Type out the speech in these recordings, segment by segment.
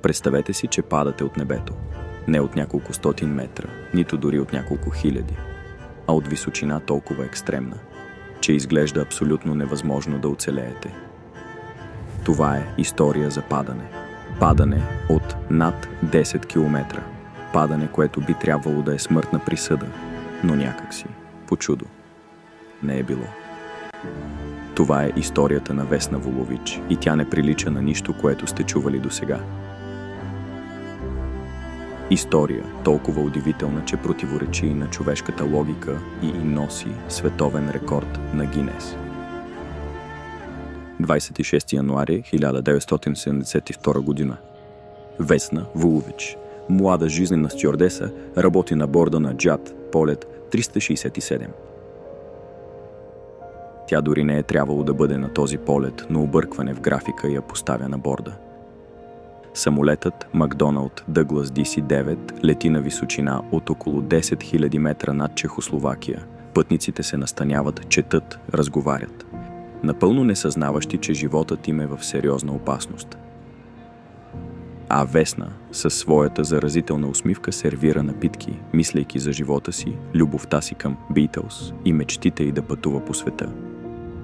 Представете си, че падате от небето. Не от няколко стотин метра, нито дори от няколко хиляди, а от височина толкова екстремна, че изглежда абсолютно невъзможно да оцелеете. Това е история за падане. Падане от над 10 км. Падане, което би трябвало да е смъртна присъда, но някакси, по чудо, не е било. Това е историята на Весна Волович и тя не прилича на нищо, което сте чували досега. История толкова удивителна, че противоречи на човешката логика и носи световен рекорд на Гинес. 26 януари 1972 година. Весна Волович, млада жизнена стюардеса, работи на борда на джат полет 367. Тя дори не е трябвало да бъде на този полет, но объркване в графика я поставя на борда. Самолетът Макдоналд Дъглас DC-9 лети на височина от около 10 000 метра над Чехословакия. Пътниците се настаняват, четат, разговарят, напълно несъзнаващи, че животът им е в сериозна опасност. А Весна със своята заразителна усмивка сервира напитки, мислейки за живота си, любовта си към Битълс и мечтите й да пътува по света.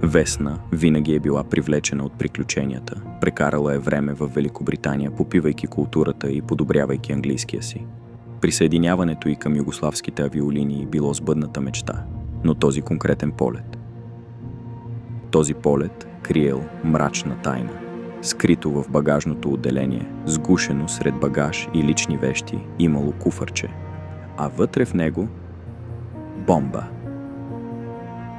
Весна винаги е била привлечена от приключенията. Прекарала е време в Великобритания, попивайки културата и подобрявайки английския си. Присъединяването й към югославските авиолинии било сбъдната мечта, но този конкретен полет. Този полет криел мрачна тайна. Скрито в багажното отделение, сгушено сред багаж и лични вещи, имало куфърче, а вътре в него бомба.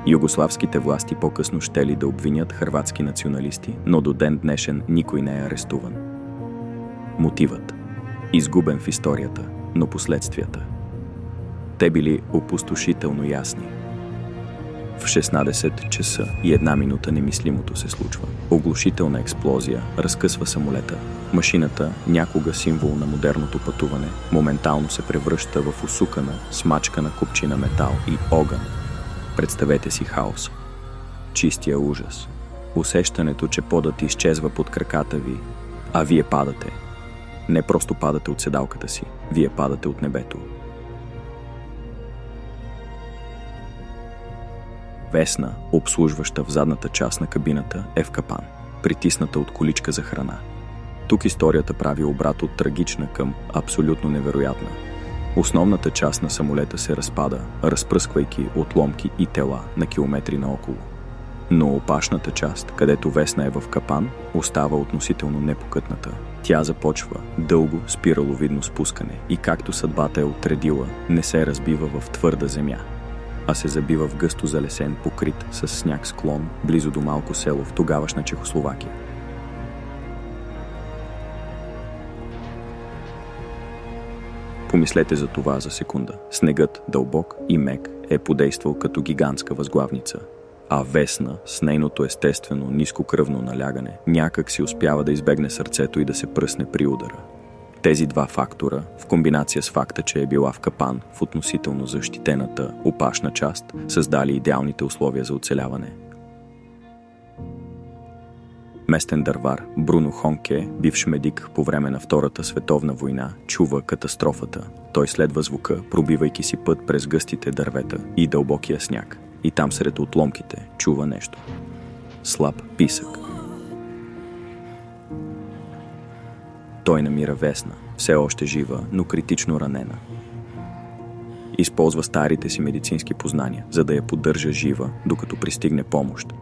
Югославските власти по-късно щели да обвинят хърватски националисти, но до ден днешен никой не е арестуван. Мотивът – изгубен в историята, но последствията – те били опустошително ясни. В 16 часа и 1 минута немислимото се случва. Оглушителна експлозия разкъсва самолета. Машината, някога символ на модерното пътуване, моментално се превръща в усукана, смачкана купчина метал и огън. Представете си хаос. Чистия ужас. Усещането, че подът изчезва под краката ви, а вие падате. Не просто падате от седалката си, вие падате от небето. Весна, обслужваща в задната част на кабината, е в капан, притисната от количка за храна. Тук историята прави обрат от трагична към абсолютно невероятна. Основната част на самолета се разпада, разпръсквайки отломки и тела на километри наоколо. Но опашната част, където Весна е в капан, остава относително непокътната. Тя започва дълго спираловидно спускане и както съдбата е отредила, не се разбива в твърда земя, а се забива в гъсто залесен, покрит с сняг склон, близо до малко село в тогавашна Чехословакия. Помислете за това за секунда. Снегът, дълбок и мек, е подействал като гигантска възглавница, а Весна, с нейното естествено нискокръвно налягане, някак си успява да избегне сърцето и да се пръсне при удара. Тези два фактора, в комбинация с факта, че е била в капан в относително защитената опашна част, създали идеалните условия за оцеляване. Местен дървар Бруно Хонке, бивш медик по време на Втората световна война, чува катастрофата. Той следва звука, пробивайки си път през гъстите дървета и дълбокия сняг. И там сред отломките чува нещо. Слаб писък. Той намира Весна, все още жива, но критично ранена. Използва старите си медицински познания, за да я поддържа жива, докато пристигне помощ.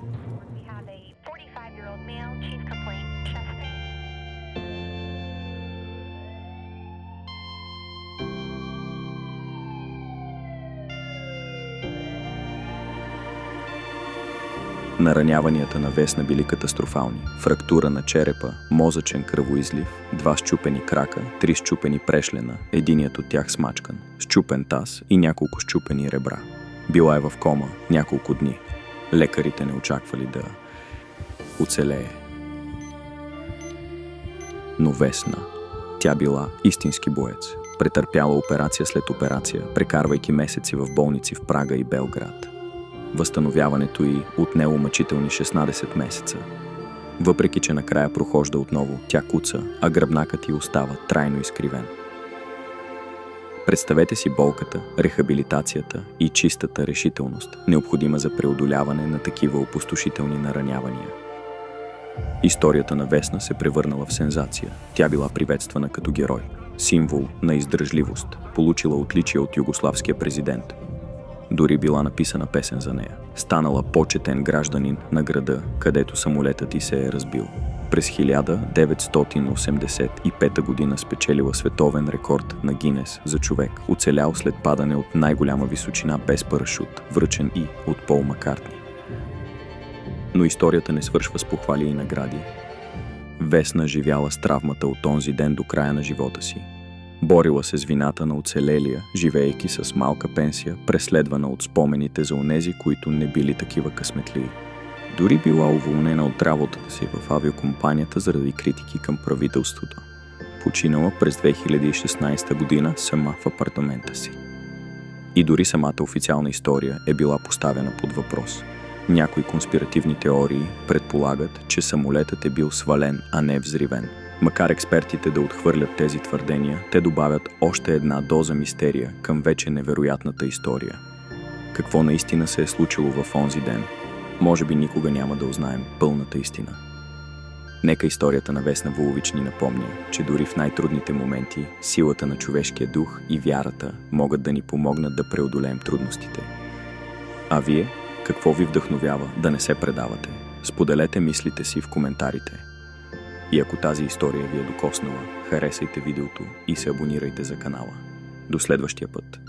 Нараняванията на Весна били катастрофални. Фрактура на черепа, мозъчен кръвоизлив, 2 счупени крака, 3 счупени прешлена, единият от тях смачкан, счупен таз и няколко счупени ребра. Била е в кома няколко дни. Лекарите не очаквали да оцелее. Но Весна, тя била истински боец. Претърпяла операция след операция, прекарвайки месеци в болници в Прага и Белград. Възстановяването й отнело мъчителни 16 месеца. Въпреки че накрая прохожда отново, тя куца, а гръбнакът й остава трайно изкривен. Представете си болката, рехабилитацията и чистата решителност, необходима за преодоляване на такива опустошителни наранявания. Историята на Весна се превърнала в сензация. Тя била приветствана като герой, символ на издръжливост, получила отличие от югославския президент. Дори била написана песен за нея. Станала почетен гражданин на града, където самолетът й се е разбил. През 1985 година спечелила световен рекорд на Гинес за човек, оцелял след падане от най-голяма височина без парашут, връчен и от Пол Маккартни. Но историята не свършва с похвали и награди. Весна живяла с травмата от онзи ден до края на живота си. Борила се с вината на оцелелия, живеейки с малка пенсия, преследвана от спомените за онези, които не били такива късметливи. Дори била уволнена от работата си в авиокомпанията заради критики към правителството. Починала през 2016 година сама в апартамента си. И дори самата официална история е била поставена под въпрос. Някои конспиративни теории предполагат, че самолетът е бил свален, а не взривен. Макар експертите да отхвърлят тези твърдения, те добавят още една доза мистерия към вече невероятната история. Какво наистина се е случило в онзи ден? Може би никога няма да узнаем пълната истина. Нека историята на Весна Вулович ни напомня, че дори в най-трудните моменти силата на човешкия дух и вярата могат да ни помогнат да преодолеем трудностите. А вие, какво ви вдъхновява да не се предавате? Споделете мислите си в коментарите. И ако тази история ви е докоснала, харесайте видеото и се абонирайте за канала. До следващия път!